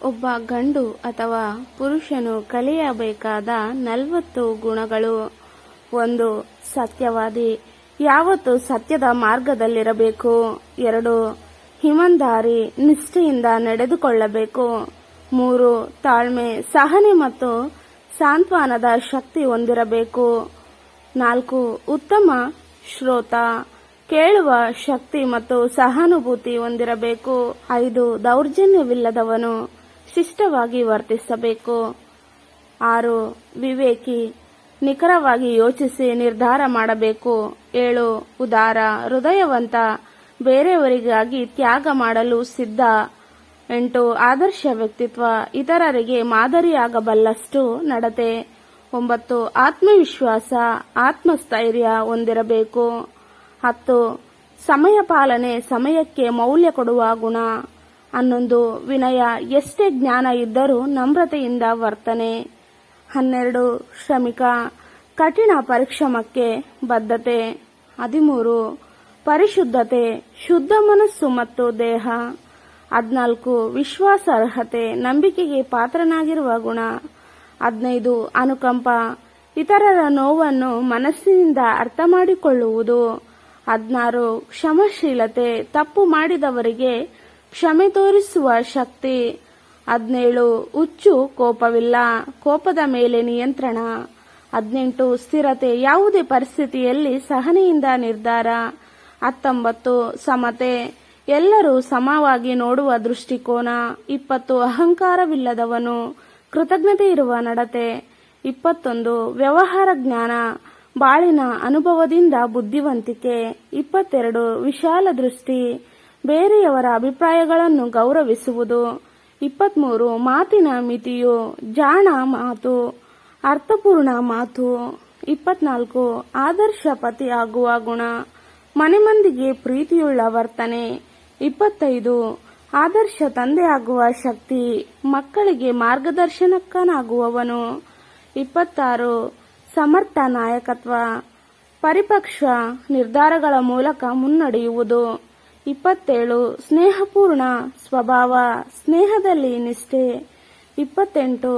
ಒಬ್ಬ ಗಂಡು ಅಥವಾ ಪುರುಷನು ಕಲಿಯಬೇಕಾದ 40 ಗುಣಗಳು. 1. ಸತ್ಯವಾದಿ, ಯಾವತ್ತೂ ಸತ್ಯದ ಮಾರ್ಗದಲ್ಲಿರಬೇಕು. 2. ಇಮಾನ್ದಾರಿ, ನಿಷ್ಠೆಯಿಂದ ನಡೆದುಕೊಳ್ಳಬೇಕು. 3. ತಾಳ್ಮೆ, ಸಹನೆ ಮತ್ತು ಸಾಂತ್ವನದ ಶಕ್ತಿ ಹೊಂದಿರಬೇಕು. 4. ಉತ್ತಮ ಶ್ರೋತ, ಕೇಳುವ ಶಕ್ತಿ ಮತ್ತು ಸಹಾನುಭೂತಿ ಹೊಂದಿರಬೇಕು. 5. ದೌರ್ಜನ್ಯವಿಲ್ಲದವನು, ಶಿಷ್ಟವಾಗಿ ವರ್ತಿಸಬೇಕು. 6. ವಿವೇಕಿ, ನಿಖರವಾಗಿ ಯೋಚಿಸಿ ನಿರ್ಧಾರ ಮಾಡಬೇಕು. 7. ಉದಾರ, ಹೃದಯವಂತ, ಬೇರೆಯವರಿಗಾಗಿ ತ್ಯಾಗ ಮಾಡಲು ಸಿದ್ಧ. 8. ಆದರ್ಶ ವ್ಯಕ್ತಿತ್ವ, ಇತರರಿಗೆ ಮಾದರಿಯಾಗಬಲ್ಲಷ್ಟು ನಡತೆ. 9. ಆತ್ಮವಿಶ್ವಾಸ, ಆತ್ಮಸ್ಥೈರ್ಯ ಹೊಂದಿರಬೇಕು. 10. ಸಮಯ ಪಾಲನೆ, ಸಮಯಕ್ಕೆ ಮೌಲ್ಯ ಕೊಡುವ ಗುಣ. 11. ವಿನಯ, ಎಷ್ಟೇ ಜ್ಞಾನ ಇದ್ದರೂ ನಮ್ರತೆಯಿಂದ ವರ್ತನೆ. 12. ಶ್ರಮಿಕ, ಕಠಿಣ ಪರಿಶ್ರಮಕ್ಕೆ ಬದ್ಧತೆ. 13. ಪರಿಶುದ್ಧತೆ, ಶುದ್ಧ ಮನಸ್ಸು ಮತ್ತು ದೇಹ. 14. ವಿಶ್ವಾಸಾರ್ಹತೆ, ನಂಬಿಕೆಗೆ ಪಾತ್ರನಾಗಿರುವ ಗುಣ. 15. ಅನುಕಂಪ, ಇತರರ ನೋವನ್ನು ಮನಸ್ಸಿನಿಂದ ಅರ್ಥ ಮಾಡಿಕೊಳ್ಳುವುದು. 16. ಕ್ಷಮಾಶೀಲತೆ, ತಪ್ಪು ಮಾಡಿದವರಿಗೆ ಕ್ಷಮೆ ತೋರಿಸುವ ಶಕ್ತಿ. 17. ಹುಚ್ಚು, ಕೋಪವಿಲ್ಲ, ಕೋಪದ ಮೇಲೆ ನಿಯಂತ್ರಣ. 18. ಸ್ಥಿರತೆ, ಯಾವುದೇ ಪರಿಸ್ಥಿತಿಯಲ್ಲಿ ಸಹನೆಯಿಂದ ನಿರ್ಧಾರ. 19. ಸಮತೆ, ಎಲ್ಲರೂ ಸಮವಾಗಿ ನೋಡುವ ದೃಷ್ಟಿಕೋನ. 20. ಅಹಂಕಾರವಿಲ್ಲದವನು, ಕೃತಜ್ಞತೆ ಇರುವ ನಡತೆ. 21. ವ್ಯವಹಾರ ಜ್ಞಾನ, ಬಾಳಿನ ಅನುಭವದಿಂದ ಬುದ್ಧಿವಂತಿಕೆ. 22. ವಿಶಾಲ ದೃಷ್ಟಿ, ಬೇರೆಯವರ ಅಭಿಪ್ರಾಯಗಳನ್ನು ಗೌರವಿಸುವುದು. 23. ಮಾತಿನ ಮಿತಿಯು, ಜಾಣ ಮಾತು, ಅರ್ಥಪೂರ್ಣ ಮಾತು. 24. ಆದರ್ಶ ಪತಿ ಆಗುವ ಗುಣ, ಮನೆ ಮಂದಿಗೆ ಪ್ರೀತಿಯುಳ್ಳ ವರ್ತನೆ. 25. ಆದರ್ಶ ತಂದೆ ಆಗುವ ಶಕ್ತಿ, ಮಕ್ಕಳಿಗೆ ಮಾರ್ಗದರ್ಶಕನಾಗುವವನು. 26. ಸಮರ್ಥ ನಾಯಕತ್ವ, ಪರಿಪಕ್ವ ನಿರ್ಧಾರಗಳ ಮೂಲಕ ಮುನ್ನಡೆಯುವುದು. 27. ಸ್ನೇಹಪೂರ್ಣ ಸ್ವಭಾವ, ಸ್ನೇಹದಲ್ಲಿ ನಿಷ್ಠೆ. 28.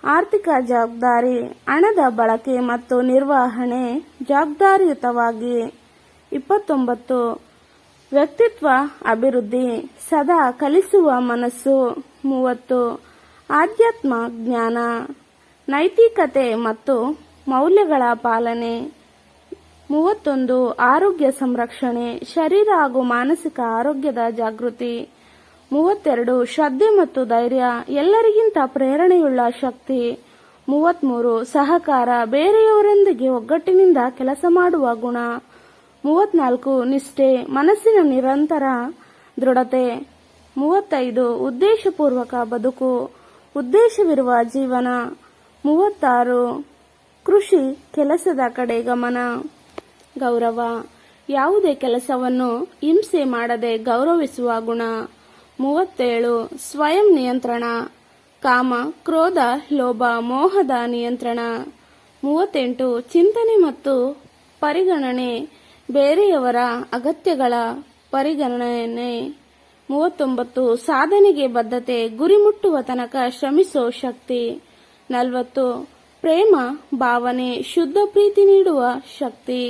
ಆರ್ಥಿಕ ಜವಾಬ್ದಾರಿ, ಹಣದ ಬಳಕೆ ಮತ್ತು ನಿರ್ವಹಣೆ ಜವಾಬ್ದಾರಿಯುತವಾಗಿ. 29. ವ್ಯಕ್ತಿತ್ವ ಅಭಿವೃದ್ಧಿ, ಸದಾ ಕಲಿಸುವ ಮನಸ್ಸು. 30. ಆಧ್ಯಾತ್ಮ ಜ್ಞಾನ, ನೈತಿಕತೆ ಮತ್ತು ಮೌಲ್ಯಗಳ ಪಾಲನೆ. 31. ಆರೋಗ್ಯ ಸಂರಕ್ಷಣೆ, ಶರೀರ ಹಾಗೂ ಮಾನಸಿಕ ಆರೋಗ್ಯದ ಜಾಗೃತಿ. 32. ಶ್ರದ್ಧೆ ಮತ್ತು ಧೈರ್ಯ, ಎಲ್ಲರಿಗಿಂತ ಪ್ರೇರಣೆಯುಳ್ಳ ಶಕ್ತಿ. 33. ಸಹಕಾರ, ಬೇರೆಯವರೊಂದಿಗೆ ಒಗ್ಗಟ್ಟಿನಿಂದ ಕೆಲಸ ಮಾಡುವ ಗುಣ. 34. ನಿಷ್ಠೆ, ಮನಸ್ಸಿನ ನಿರಂತರ ದೃಢತೆ. 35. ಉದ್ದೇಶಪೂರ್ವಕ ಬದುಕು, ಉದ್ದೇಶವಿರುವ ಜೀವನ. 36. ಕೃಷಿ, ಕೆಲಸದ ಕಡೆ ಗಮನ. ಗೌರವ, ಯಾವುದೇ ಕೆಲಸವನ್ನು ಹಿಂಸೆ ಮಾಡದೆ ಗೌರವಿಸುವ ಗುಣ. 37. ಸ್ವಯಂ ನಿಯಂತ್ರಣ, ಕಾಮ, ಕ್ರೋಧ, ಲೋಭ, ಮೋಹದ ನಿಯಂತ್ರಣ. 38. ಚಿಂತನೆ ಮತ್ತು ಪರಿಗಣನೆ, ಬೇರೆಯವರ ಅಗತ್ಯಗಳ ಪರಿಗಣನೆ. 39. ಸಾಧನೆಗೆ ಬದ್ಧತೆ, ಗುರಿ ಮುಟ್ಟುವ ತನಕ ಶ್ರಮಿಸೋ ಶಕ್ತಿ. 40. ಪ್ರೇಮ ಭಾವನೆ, ಶುದ್ಧ ಪ್ರೀತಿ ನೀಡುವ ಶಕ್ತಿ.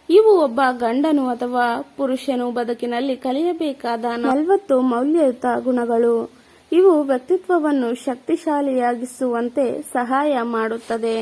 ಇವು ಒಬ್ಬ ಗಂಡನು ಅಥವಾ ಪುರುಷನು ಬದುಕಿನಲ್ಲಿ ಕಲಿಯಬೇಕಾದ 40 ಮೌಲ್ಯಯುತ ಗುಣಗಳು. ಇವು ವ್ಯಕ್ತಿತ್ವವನ್ನು ಶಕ್ತಿಶಾಲಿಯಾಗಿಸುವಂತೆ ಸಹಾಯ ಮಾಡುತ್ತದೆ.